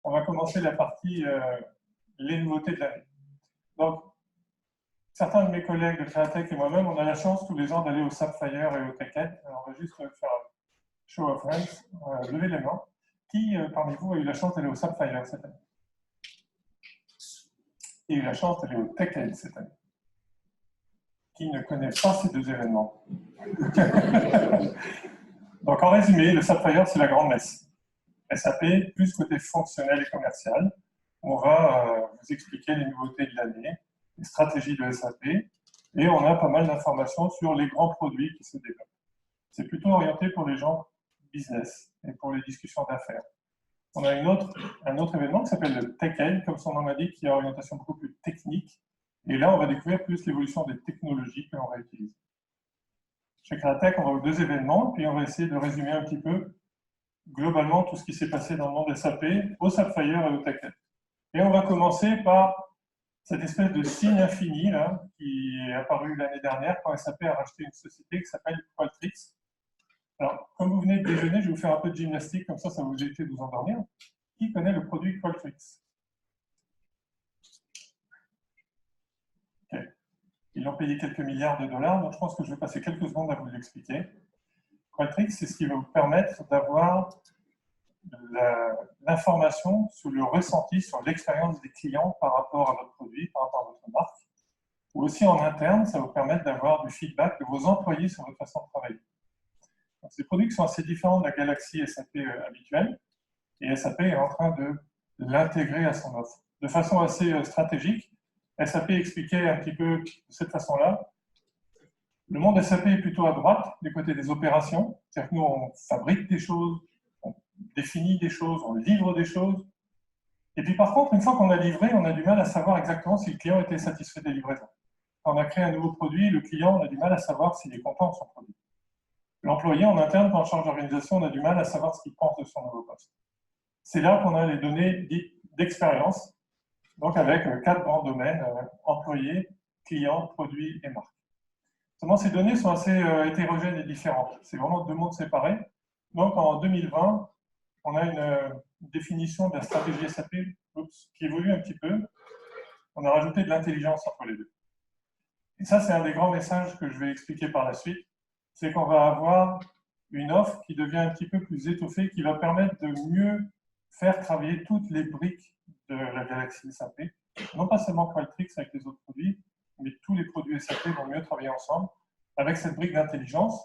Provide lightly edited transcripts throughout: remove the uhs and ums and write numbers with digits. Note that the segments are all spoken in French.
On va commencer la partie les nouveautés de l'année. Donc, certains de mes collègues de Créatech et moi-même, on a la chance tous les ans d'aller au Sapphire et au TechEd. On va juste faire un show of hands, lever les mains. Qui parmi vous a eu la chance d'aller au Sapphire cette année? Qui a eu la chance d'aller au TechEd cette année? Qui ne connaît pas ces deux événements? Donc, en résumé, le Sapphire, c'est la grande messe. SAP, plus côté fonctionnel et commercial. On va vous expliquer les nouveautés de l'année, les stratégies de SAP, et on a pas mal d'informations sur les grands produits qui se développent. C'est plutôt orienté pour les gens business et pour les discussions d'affaires. On a un autre événement qui s'appelle le TechEd, comme son nom l'indique, qui a une orientation beaucoup plus technique. Et là, on va découvrir plus l'évolution des technologies que l'on va utiliser. Chez Créatech, on va aux deux événements, puis on va essayer de résumer un petit peu globalement tout ce qui s'est passé dans le monde SAP, au Sapphire et au TechEd. Et on va commencer par cette espèce de signe infini là, qui est apparu l'année dernière quand SAP a racheté une société qui s'appelle Qualtrics. Alors, comme vous venez de déjeuner, je vais vous faire un peu de gymnastique, comme ça vous évite de vous endormir. Qui connaît le produit Qualtrics? Okay. Ils l'ont payé quelques milliards de dollars, donc je pense que je vais passer quelques secondes à vous l'expliquer. Qualtrics, c'est ce qui va vous permettre d'avoir l'information sur le ressenti, sur l'expérience des clients par rapport à votre produit, par rapport à votre marque. Ou aussi en interne, ça va vous permettre d'avoir du feedback de vos employés sur votre façon de travailler. C'est des produits qui sont assez différents de la galaxie SAP habituelle, et SAP est en train de l'intégrer à son offre. De façon assez stratégique, SAP expliquait un petit peu de cette façon-là. Le monde SAP est plutôt à droite, du côté des opérations. C'est-à-dire que nous, on fabrique des choses, on définit des choses, on livre des choses. Et puis par contre, une fois qu'on a livré, on a du mal à savoir exactement si le client était satisfait des livraisons. Quand on a créé un nouveau produit, le client, on a du mal à savoir s'il est content de son produit. L'employé en interne, quand on change d'organisation, on a du mal à savoir ce qu'il pense de son nouveau poste. C'est là qu'on a les données dites d'expérience, donc avec 4 grands domaines, employés, clients, produits et marques. Seulement, ces données sont assez hétérogènes et différentes. C'est vraiment deux mondes séparés. Donc, en 2020, on a une définition de la stratégie SAP qui évolue un petit peu. On a rajouté de l'intelligence entre les deux. Et ça, c'est un des grands messages que je vais expliquer par la suite. C'est qu'on va avoir une offre qui devient un petit peu plus étoffée, qui va permettre de mieux faire travailler toutes les briques de la galaxie SAP. Non pas seulement Qualtrics avec les autres produits, mais tous les produits SAP vont mieux travailler ensemble avec cette brique d'intelligence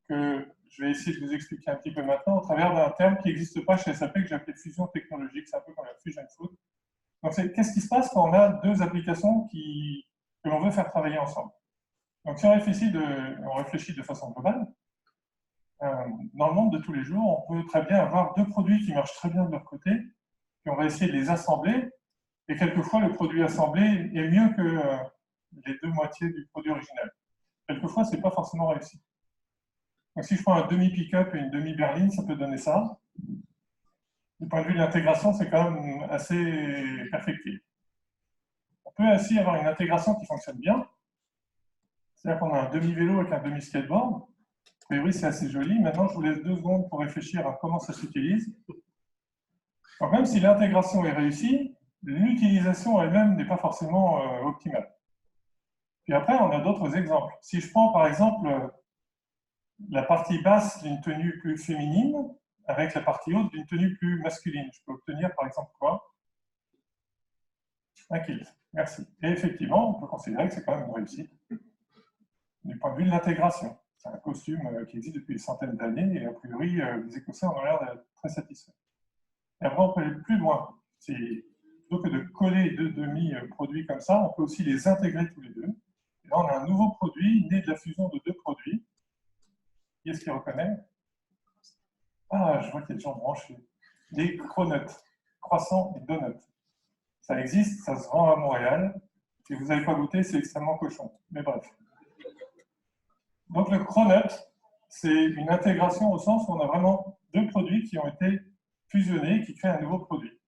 que je vais essayer de vous expliquer un petit peu maintenant au travers d'un terme qui n'existe pas chez SAP que j'ai appelé fusion technologique. C'est un peu comme la fusion food. Donc, qu'est-ce qui se passe quand on a deux applications que l'on veut faire travailler ensemble? Donc, si on réfléchit de façon globale, dans le monde de tous les jours, on peut très bien avoir deux produits qui marchent très bien de leur côté, puis on va essayer de les assembler, et quelquefois le produit assemblé est mieux que les deux moitiés du produit original. Quelquefois, ce n'est pas forcément réussi. Donc, si je prends un demi-pick-up et une demi-berline, ça peut donner ça. Du point de vue de l'intégration, c'est quand même assez perfectible. On peut ainsi avoir une intégration qui fonctionne bien. C'est-à-dire qu'on a un demi-vélo avec un demi-skateboard. A priori, c'est assez joli. Maintenant, je vous laisse 2 secondes pour réfléchir à comment ça s'utilise. Donc, même si l'intégration est réussie, l'utilisation elle-même n'est pas forcément optimale. Puis après, on a d'autres exemples. Si je prends par exemple la partie basse d'une tenue plus féminine avec la partie haute d'une tenue plus masculine, je peux obtenir par exemple quoi? Un kilt. Merci. Et effectivement, on peut considérer que c'est quand même une réussite du point de vue de l'intégration. C'est un costume qui existe depuis des centaines d'années et a priori, les Écossais en ont l'air d'être très satisfaits. Et après, on peut aller plus loin. Plutôt que de coller deux demi-produits comme ça, on peut aussi les intégrer tous les deux. Et là, on a un nouveau produit né de la fusion de 2 produits. Qui est-ce qui reconnaît? Ah, je vois qu'il y a des gens branchés. Les cronuts, croissants et donuts. Ça existe, ça se vend à Montréal. Si vous n'avez pas goûté, c'est extrêmement cochon. Mais bref. Donc le cronut, c'est une intégration au sens où on a vraiment 2 produits qui ont été fusionnés, qui créent un nouveau produit.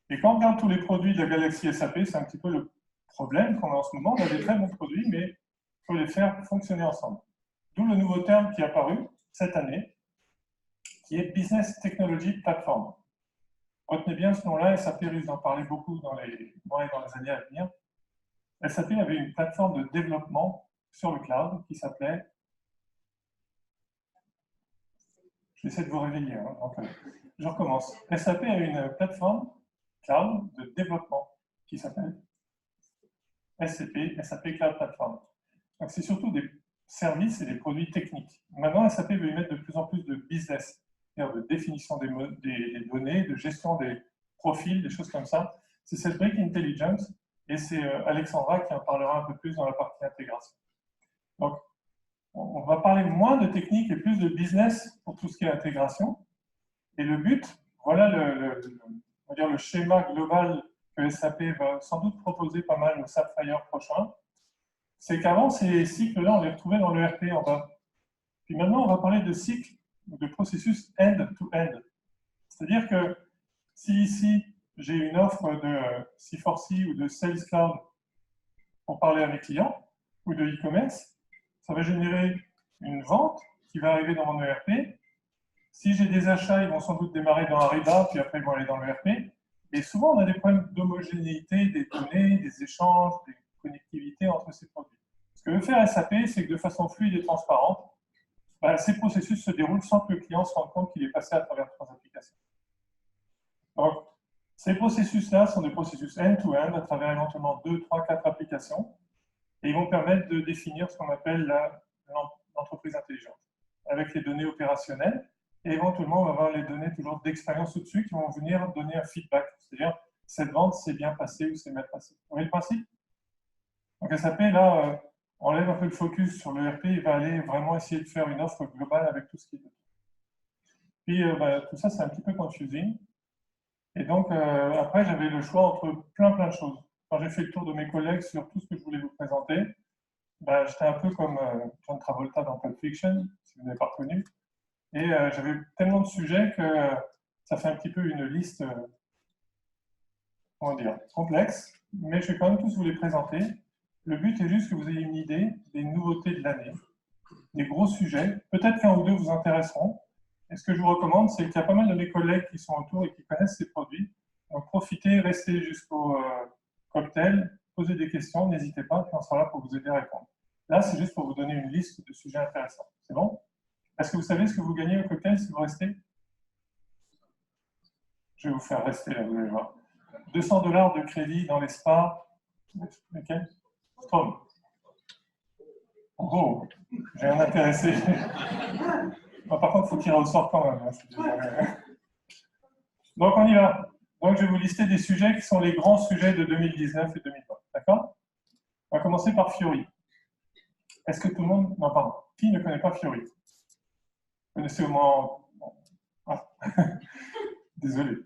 Et quand on regarde tous les produits de la galaxie SAP, c'est un petit peu le problème qu'on a en ce moment. On a des très bons produits, mais il faut les faire fonctionner ensemble. D'où le nouveau terme qui est apparu cette année, qui est Business Technology Platform. Retenez bien ce nom-là, SAP risque d'en parler beaucoup dans les mois et dans les années à venir. SAP avait une plateforme de développement sur le cloud qui s'appelait... J'essaie de vous réveiller, hein, donc, je recommence. SAP a une plateforme cloud de développement qui s'appelle SAP Cloud Platform. Donc, c'est surtout des services et des produits techniques. Maintenant, SAP veut y mettre de plus en plus de business, c'est-à-dire de définition des données, de gestion des profils, des choses comme ça. C'est cette brique Intelligence, et c'est Alexandra qui en parlera un peu plus dans la partie intégration. Donc, on va parler moins de technique et plus de business pour tout ce qui est intégration. Et le but, voilà on va dire le schéma global que SAP va sans doute proposer pas mal au Sapphire prochain, c'est qu'avant, ces cycles-là, on les retrouvait dans l'ERP en bas. Puis maintenant, on va parler de cycles, de processus end-to-end. C'est-à-dire que si ici, j'ai une offre de C4C ou de Sales Cloud pour parler à mes clients, ou de e-commerce, ça va générer une vente qui va arriver dans mon ERP. Si j'ai des achats, ils vont sans doute démarrer dans Ariba, puis après ils vont aller dans l'ERP. Et souvent, on a des problèmes d'homogénéité des données, des échanges, des connectivités entre ces produits. Ce que veut faire SAP, c'est que de façon fluide et transparente, ces processus se déroulent sans que le client se rende compte qu'il est passé à travers 3 applications. Donc, ces processus-là sont des processus end-to-end à travers éventuellement 2, 3, 4 applications. Et ils vont permettre de définir ce qu'on appelle l'entreprise intelligente, avec les données opérationnelles. Et éventuellement, on va avoir les données toujours d'expérience au-dessus qui vont venir donner un feedback. C'est-à-dire, cette vente s'est bien passée ou s'est mal passée. Vous voyez le principe? Donc SAP, là, enlève un peu le focus sur l'ERP et va aller vraiment essayer de faire une offre globale avec tout ce qui est. Puis, tout ça, c'est un petit peu confusing. Et donc, après, j'avais le choix entre plein de choses. Quand j'ai fait le tour de mes collègues sur tout ce que je voulais vous présenter, j'étais un peu comme John Travolta dans Pulp Fiction, si vous n'avez pas reconnu. Et j'avais tellement de sujets que ça fait un petit peu une liste, comment dire, complexe. Mais je vais quand même tous vous les présenter. Le but est juste que vous ayez une idée des nouveautés de l'année, des gros sujets. Peut-être qu'un ou deux vous intéresseront. Et ce que je vous recommande, c'est qu'il y a pas mal de mes collègues qui sont autour et qui connaissent ces produits. Donc profitez, restez jusqu'au cocktail, posez des questions, n'hésitez pas, puis on sera là pour vous aider à répondre. Là, c'est juste pour vous donner une liste de sujets intéressants. C'est bon? Est-ce que vous savez ce que vous gagnez au cocktail si vous restez? Je vais vous faire rester, là, vous allez voir. 200 $ de crédit dans les spas. Lesquels? Strom. Oh, j'ai un intéressé. Bon, par contre, il faut tirer au sort quand même. Donc, on y va. Donc, je vais vous lister des sujets qui sont les grands sujets de 2019 et 2020. D'accord? On va commencer par Fiori. Est-ce que tout le monde... Non, pardon. Qui ne connaît pas Fiori? Vous connaissez au moins... Ah. Désolé.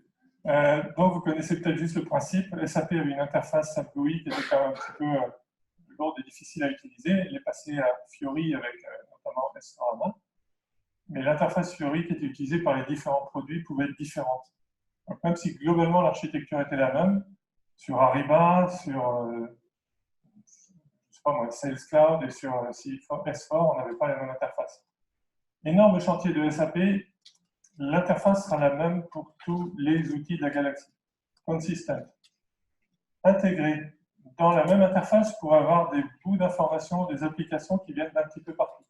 Donc, vous connaissez peut-être juste le principe. SAP avait une interface Tableau qui était quand même un petit peu lourde et difficile à utiliser. Elle est passée à Fiori avec notamment S4HANA. Mais l'interface Fiori qui était utilisée par les différents produits pouvait être différente. Donc, même si globalement l'architecture était la même, sur Ariba, sur je sais pas moi, Sales Cloud et sur S4, on n'avait pas la même interface. Énorme chantier de SAP, l'interface sera la même pour tous les outils de la galaxie. Consistent. Intégré dans la même interface pour avoir des bouts d'informations, des applications qui viennent d'un petit peu partout.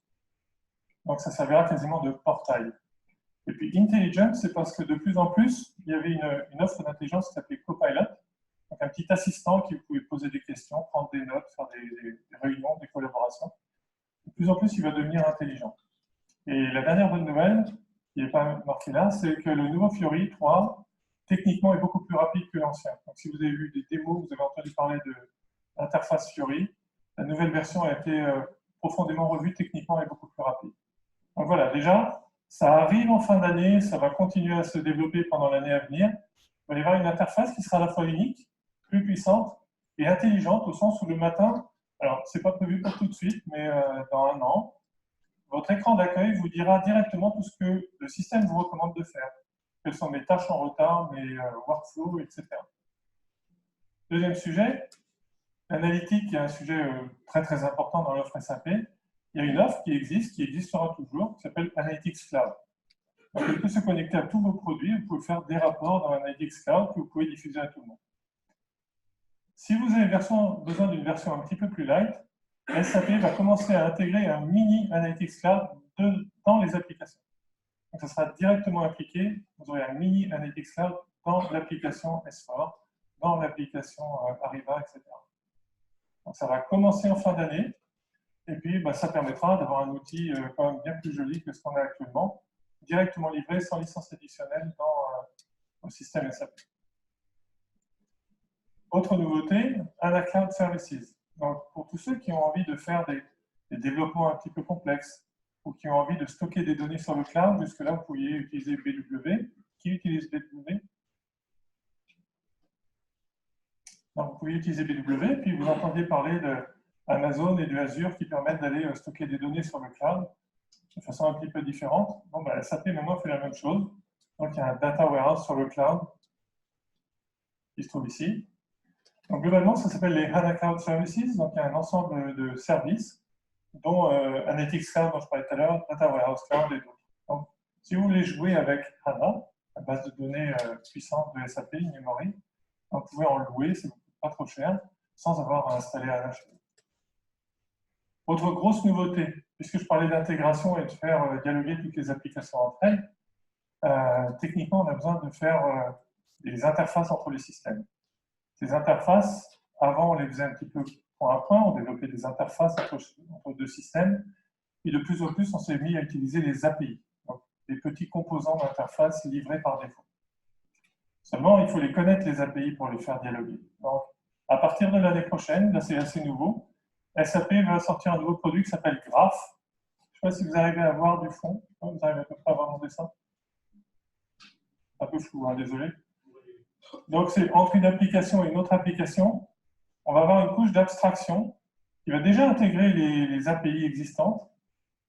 Donc ça servira quasiment de portail. Et puis Intelligent, c'est parce que de plus en plus, il y avait une offre d'intelligence qui s'appelait Copilot, donc un petit assistant qui vous pouvait poser des questions, prendre des notes, faire des réunions, des collaborations. De plus en plus, il va devenir intelligent. Et la dernière bonne nouvelle, qui n'est pas marquée là, c'est que le nouveau Fiori 3, techniquement, est beaucoup plus rapide que l'ancien. Donc si vous avez vu des démos, vous avez entendu parler de l'interface Fiori, la nouvelle version a été profondément revue, techniquement, et beaucoup plus rapide. Donc voilà, déjà, ça arrive en fin d'année, ça va continuer à se développer pendant l'année à venir. Il va y avoir une interface qui sera à la fois unique, plus puissante et intelligente, au sens où le matin, alors c'est pas prévu pour tout de suite, mais dans 1 an, votre écran d'accueil vous dira directement tout ce que le système vous recommande de faire. Quelles sont mes tâches en retard, mes workflows, etc. Deuxième sujet, l'analytique qui est un sujet très très important dans l'offre SAP. Il y a une offre qui existera toujours, qui s'appelle Analytics Cloud. Donc, il peut se connecter à tous vos produits, vous pouvez faire des rapports dans Analytics Cloud que vous pouvez diffuser à tout le monde. Si vous avez besoin d'une version un petit peu plus light, SAP va commencer à intégrer un mini Analytics Cloud dans les applications. Donc, ça sera directement appliqué. Vous aurez un mini Analytics Cloud dans l'application S4, dans l'application Ariba, etc. Donc, ça va commencer en fin d'année. Et puis, ça permettra d'avoir un outil quand même bien plus joli que ce qu'on a actuellement, directement livré sans licence additionnelle dans le système SAP. Autre nouveauté, HANA Cloud Services. Donc, pour tous ceux qui ont envie de faire des développements un petit peu complexes ou qui ont envie de stocker des données sur le cloud, jusque-là, vous pouviez utiliser BW. Qui utilise BW? Donc, vous pouvez utiliser BW, puis vous entendiez parler d'Amazon et de Azure qui permettent d'aller stocker des données sur le cloud de façon un petit peu différente. Bon, SAP maintenant fait la même chose. Donc, il y a un data warehouse sur le cloud qui se trouve ici. Donc, globalement, ça s'appelle les HANA Cloud Services. Donc, il y a un ensemble de services, dont Analytics Cloud, dont je parlais tout à l'heure, Data Warehouse Cloud et d'autres. Donc, si vous voulez jouer avec HANA, la base de données puissante de SAP, in-memory, vous pouvez en louer, c'est pas trop cher, sans avoir à installer HANA chez vous. Autre grosse nouveauté, puisque je parlais d'intégration et de faire dialoguer toutes les applications entre elles, techniquement, on a besoin de faire des interfaces entre les systèmes. Ces interfaces, avant, on les faisait un petit peu point à point, on développait des interfaces entre deux systèmes, et de plus en plus, on s'est mis à utiliser les API, donc des petits composants d'interface livrés par défaut. Seulement, il faut les connaître, les API, pour les faire dialoguer. Donc, à partir de l'année prochaine, là c'est assez nouveau, SAP va sortir un nouveau produit qui s'appelle Graph. Je ne sais pas si vous arrivez à voir du fond. Vous arrivez à peu près à voir mon dessin? Un peu flou, hein, désolé. Donc, c'est entre une application et une autre application, on va avoir une couche d'abstraction qui va déjà intégrer les API existantes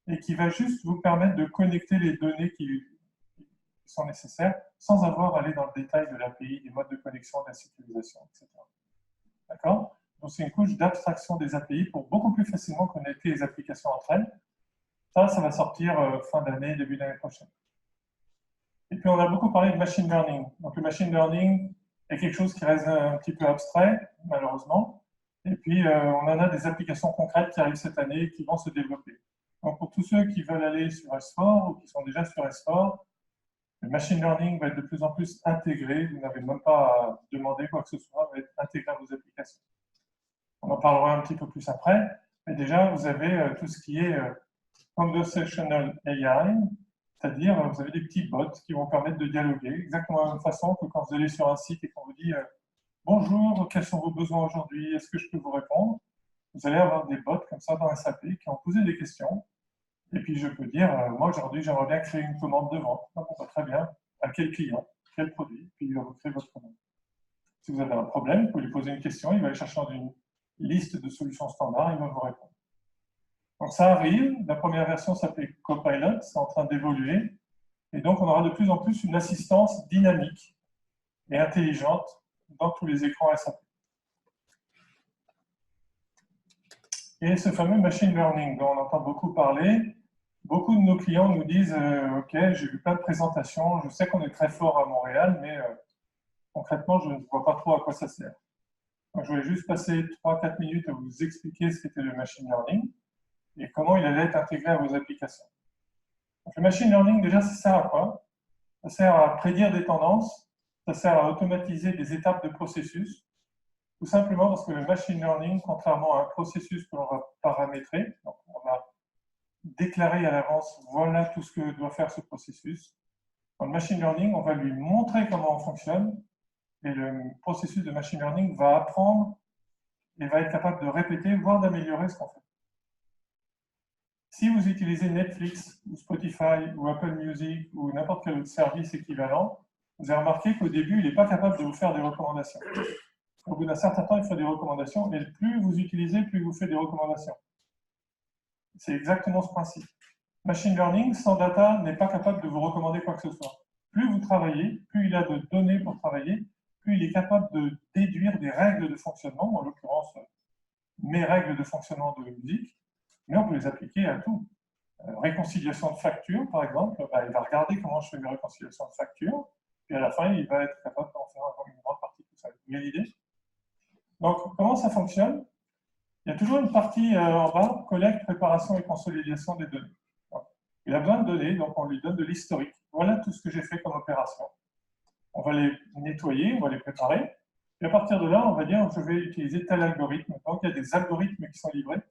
et qui va juste vous permettre de connecter les données qui sont nécessaires sans avoir à aller dans le détail de l'API, des modes de connexion, de la sécurisation, etc. D'accord? Donc, c'est une couche d'abstraction des API pour beaucoup plus facilement connecter les applications entre elles. Ça va sortir fin d'année, début d'année prochaine. Et puis, on a beaucoup parlé de machine learning. Donc, le machine learning est quelque chose qui reste un petit peu abstrait, malheureusement. Et puis, on en a des applications concrètes qui arrivent cette année et qui vont se développer. Donc, pour tous ceux qui veulent aller sur S4 ou qui sont déjà sur S4, le machine learning va être de plus en plus intégré. Vous n'avez même pas à demander quoi que ce soit, va être intégré à vos applications. On en parlera un petit peu plus après. Mais déjà, vous avez tout ce qui est conversational AI, c'est-à-dire vous avez des petits bots qui vont permettre de dialoguer, exactement de la même façon que quand vous allez sur un site et qu'on vous dit bonjour, quels sont vos besoins aujourd'hui, est-ce que je peux vous répondre? Vous allez avoir des bots comme ça dans SAP qui vont poser des questions. Et puis je peux dire, moi aujourd'hui j'aimerais bien créer une commande de vente. Donc on va très bien, à quel client, quel produit, puis il va vous créer votre commande. Si vous avez un problème, vous pouvez lui poser une question, il va aller chercher dans une liste de solutions standards, il va vous répondre. Donc ça arrive, la première version s'appelait Copilot, c'est en train d'évoluer, et donc on aura de plus en plus une assistance dynamique et intelligente dans tous les écrans SAP. Et ce fameux machine learning dont on entend beaucoup parler, beaucoup de nos clients nous disent ok, j'ai vu plein de présentations, je sais qu'on est très fort à Montréal, mais concrètement, je ne vois pas trop à quoi ça sert. Donc, je voulais juste passer 3-4 minutes à vous expliquer ce qu'était le machine learning et comment il allait être intégré à vos applications. Donc, le machine learning, déjà, ça sert à quoi? Ça sert à prédire des tendances, ça sert à automatiser des étapes de processus, tout simplement parce que le machine learning, contrairement à un processus que l'on va paramétrer, donc on va déclarer à l'avance, voilà tout ce que doit faire ce processus. Dans le machine learning, on va lui montrer comment on fonctionne, et le processus de machine learning va apprendre et va être capable de répéter, voire d'améliorer ce qu'on fait. Si vous utilisez Netflix, ou Spotify, ou Apple Music, ou n'importe quel autre service équivalent, vous avez remarqué qu'au début, il n'est pas capable de vous faire des recommandations. Au bout d'un certain temps, il fait des recommandations, et plus vous utilisez, plus il vous fait des recommandations. C'est exactement ce principe. Machine learning, sans data, n'est pas capable de vous recommander quoi que ce soit. Plus vous travaillez, plus il a de données pour travailler, plus il est capable de déduire des règles de fonctionnement, en l'occurrence mes règles de fonctionnement de musique, mais on peut les appliquer à tout. réconciliation de factures, par exemple, il va regarder comment je fais mes réconciliations de factures, puis à la fin, il va être capable d'en faire une grande partie de tout ça. Vous voyez l'idée? Donc, comment ça fonctionne? Il y a toujours une partie en bas, collecte, préparation et consolidation des données. Il a besoin de données, donc on lui donne de l'historique. Voilà tout ce que j'ai fait comme opération. On va les nettoyer, on va les préparer, et à partir de là, on va dire je vais utiliser tel algorithme. Donc il y a des algorithmes qui sont livrés.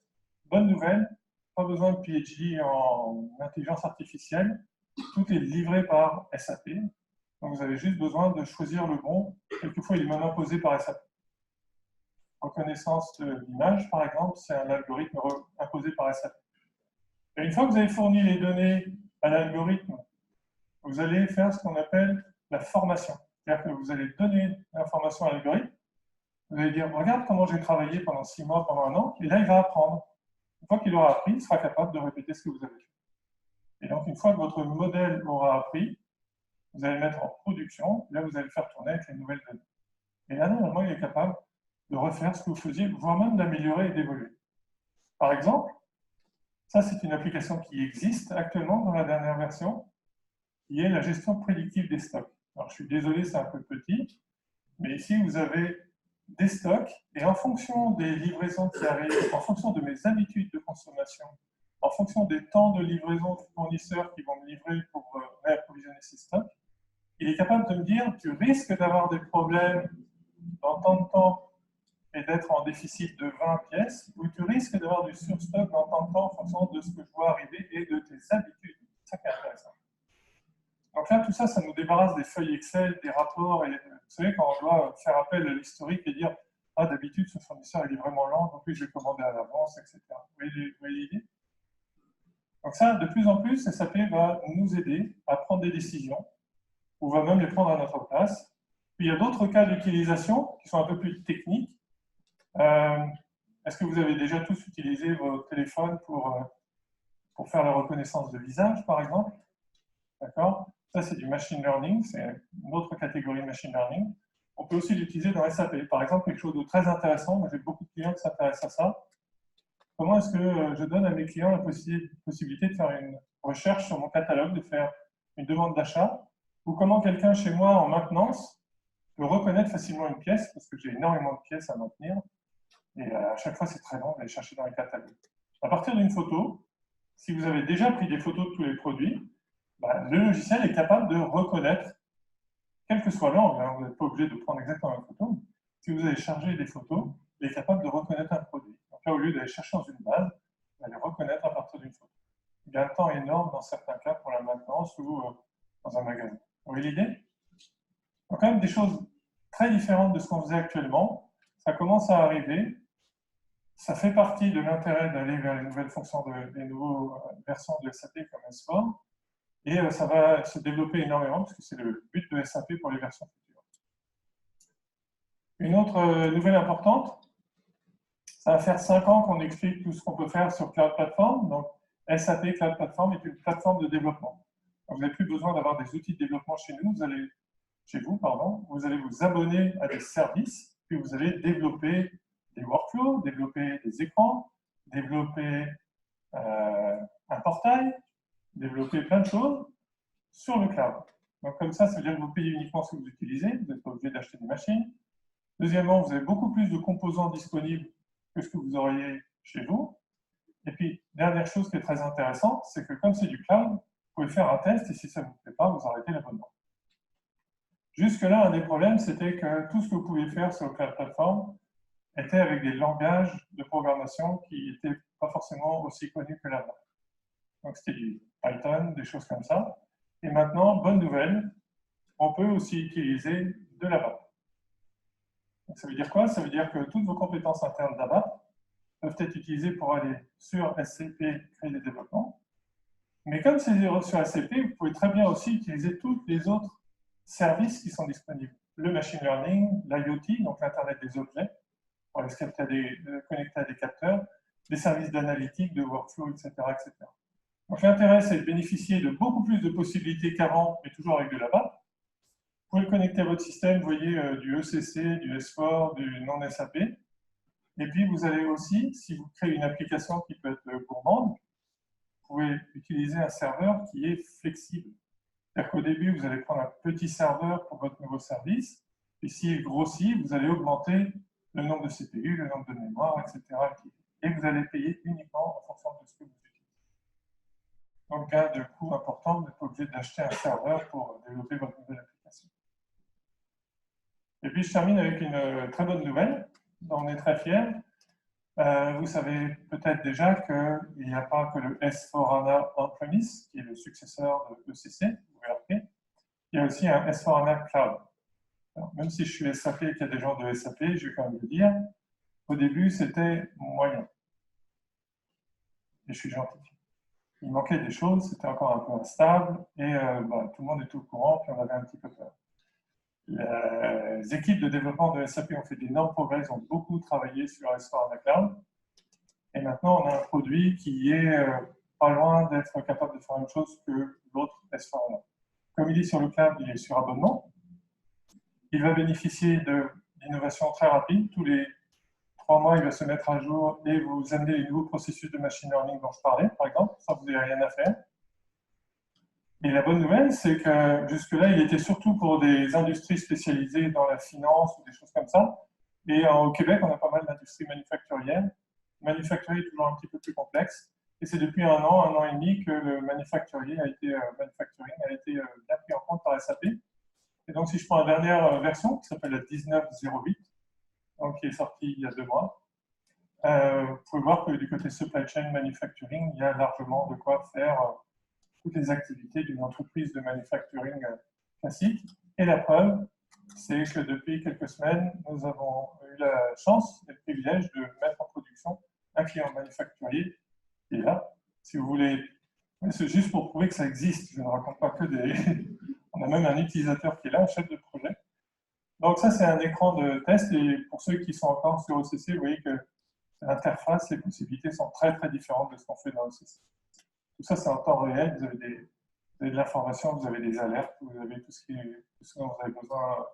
Bonne nouvelle, pas besoin de PhD en intelligence artificielle, tout est livré par SAP. Donc vous avez juste besoin de choisir le bon. Quelquefois, il est même imposé par SAP. Reconnaissance d'image, par exemple, c'est un algorithme imposé par SAP. Et une fois que vous avez fourni les données à l'algorithme, vous allez faire ce qu'on appelle la formation. C'est-à-dire que vous allez donner l'information à l'algorithme, vous allez dire, regarde comment j'ai travaillé pendant 6 mois, pendant 1 an, et là, il va apprendre. Une fois qu'il aura appris, il sera capable de répéter ce que vous avez fait. Et donc, une fois que votre modèle aura appris, vous allez le mettre en production, et là, vous allez le faire tourner avec les nouvelles données. Et là, normalement, il est capable de refaire ce que vous faisiez, voire même d'améliorer et d'évoluer. Par exemple, ça, c'est une application qui existe actuellement dans la dernière version, qui est la gestion prédictive des stocks. Alors, je suis désolé, c'est un peu petit, mais ici, vous avez des stocks, et en fonction des livraisons qui arrivent, en fonction de mes habitudes de consommation, en fonction des temps de livraison des fournisseurs qui vont me livrer pour réapprovisionner ces stocks, il est capable de me dire, tu risques d'avoir des problèmes dans tant de temps et d'être en déficit de 20 pièces, ou tu risques d'avoir du surstock dans tant de temps en fonction de ce que je vois arriver et de tes habitudes. C'est ça qui est intéressant. Donc là, tout ça, ça nous débarrasse des feuilles Excel, des rapports, et vous savez, quand on doit faire appel à l'historique et dire « Ah, d'habitude, ce fournisseur, il est vraiment lent, donc oui, je vais commander à l'avance, etc. » Vous voyez l'idée? Donc ça, de plus en plus, SAP va nous aider à prendre des décisions, ou va même les prendre à notre place. Puis il y a d'autres cas d'utilisation qui sont un peu plus techniques. Est-ce que vous avez déjà tous utilisé vos téléphones pour faire la reconnaissance de visage, par exemple? D'accord? Ça, c'est du machine learning, c'est une autre catégorie de machine learning. On peut aussi l'utiliser dans SAP. Par exemple, quelque chose de très intéressant, moi j'ai beaucoup de clients qui s'intéressent à ça. Comment est-ce que je donne à mes clients la possibilité de faire une recherche sur mon catalogue, de faire une demande d'achat, ou comment quelqu'un chez moi en maintenance peut reconnaître facilement une pièce, parce que j'ai énormément de pièces à maintenir, et à chaque fois c'est très long d'aller chercher dans les catalogues. À partir d'une photo, si vous avez déjà pris des photos de tous les produits, le logiciel est capable de reconnaître, quel que soit l'angle, hein, vous n'êtes pas obligé de prendre exactement une photo, si vous allez charger des photos, il est capable de reconnaître un produit. Donc là, au lieu d'aller chercher dans une base, vous allez reconnaître à partir d'une photo. Il y a un temps énorme dans certains cas pour la maintenance ou dans un magasin. Vous voyez l'idée? Donc quand même des choses très différentes de ce qu'on faisait actuellement. Ça commence à arriver. Ça fait partie de l'intérêt d'aller vers les nouvelles fonctions, les nouvelles versions de SAP comme S4. Et ça va se développer énormément, parce que c'est le but de SAP pour les versions futures. Une autre nouvelle importante, ça va faire 5 ans qu'on explique tout ce qu'on peut faire sur Cloud Platform. Donc, SAP Cloud Platform est une plateforme de développement. Donc, vous n'avez plus besoin d'avoir des outils de développement chez nous. Vous allez vous abonner à des services, puis vous allez développer des workflows, développer des écrans, développer un portail, développer plein de choses sur le cloud. Donc comme ça veut dire que vous payez uniquement ce que vous utilisez, vous n'êtes pas obligé d'acheter des machines. Deuxièmement, vous avez beaucoup plus de composants disponibles que ce que vous auriez chez vous. Et puis, dernière chose qui est très intéressante, c'est que comme c'est du cloud, vous pouvez faire un test et si ça ne vous plaît pas, vous arrêtez l'abonnement. Jusque-là, un des problèmes, c'était que tout ce que vous pouviez faire sur le cloud platform était avec des langages de programmation qui n'étaient pas forcément aussi connus que là-bas. Donc c'était du Python, des choses comme ça. Et maintenant, bonne nouvelle, on peut aussi utiliser de l'ABAP. Ça veut dire quoi? Ça veut dire que toutes vos compétences internes d'ABAP peuvent être utilisées pour aller sur SCP, créer des développements. Mais comme c'est sur SCP, vous pouvez très bien aussi utiliser tous les autres services qui sont disponibles. Le machine learning, l'IoT, donc l'Internet des objets, pour aller se connecter à des capteurs, des services d'analytique, de workflow, etc., etc. Donc l'intérêt, c'est de bénéficier de beaucoup plus de possibilités qu'avant, mais toujours avec de l'ABAP. Vous pouvez le connecter à votre système, vous voyez, du ECC, du S4, du non-SAP. Et puis, vous allez aussi, si vous créez une application qui peut être gourmande, vous pouvez d'utiliser un serveur qui est flexible. C'est-à-dire qu'au début, vous allez prendre un petit serveur pour votre nouveau service, et s'il grossit, vous allez augmenter le nombre de CPU, le nombre de mémoire, etc. Et vous allez payer uniquement en fonction de ce que vous utilisez. Donc, gain de coût important, vous n'êtes pas obligé d'acheter un serveur pour développer votre nouvelle application. Et puis, je termine avec une très bonne nouvelle, dont on est très fiers. Vous savez peut-être déjà qu'il n'y a pas que le S4HANA On-Premise, qui est le successeur de ECC, ou ERP. Il y a aussi un S4HANA Cloud. Alors, même si je suis SAP et qu'il y a des gens de SAP, je vais quand même le dire, au début, c'était moyen. Et je suis gentil. Il manquait des choses, c'était encore un peu instable, et tout le monde était au courant, puis on avait un petit peu peur. Les équipes de développement de SAP ont fait d'énormes progrès, ils ont beaucoup travaillé sur S4HANA Cloud, et maintenant on a un produit qui est pas loin d'être capable de faire une chose que l'autre S4HANA. Comme il est sur le cloud, il est sur abonnement. Il va bénéficier d'innovations très rapides. Tous les 3 mois, il va se mettre à jour et vous amener les nouveaux processus de machine learning dont je parlais, par exemple, sans que vous n'ayez rien à faire. Et la bonne nouvelle, c'est que jusque-là, il était surtout pour des industries spécialisées dans la finance ou des choses comme ça. Et au Québec, on a pas mal d'industries manufacturières. Manufacturier est toujours un petit peu plus complexe. Et c'est depuis un an et demi que le manufacturing a été bien pris en compte par SAP. Et donc, si je prends la dernière version, qui s'appelle la 19.08, donc qui est sortie il y a 2 mois, vous pouvez voir que du côté supply chain manufacturing, il y a largement de quoi faire toutes les activités d'une entreprise de manufacturing classique. Et la preuve, c'est que depuis quelques semaines, nous avons eu la chance et le privilège de mettre en production un client manufacturier qui est là. Si vous voulez, c'est juste pour prouver que ça existe. Je ne raconte pas que des... On a même un utilisateur qui est là, un chef de projet. Donc ça, c'est un écran de test. Et pour ceux qui sont encore sur OCC, vous voyez que l'interface, les possibilités sont très, très différentes de ce qu'on fait dans OCC. Tout ça, c'est en temps réel. Vous avez de l'information, vous avez des alertes, vous avez tout ce dont vous avez besoin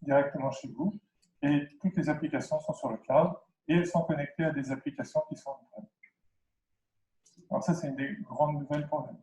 directement chez vous. Et toutes les applications sont sur le cloud et elles sont connectées à des applications qui sont en prem. Alors ça, c'est une des grandes nouvelles pour nous.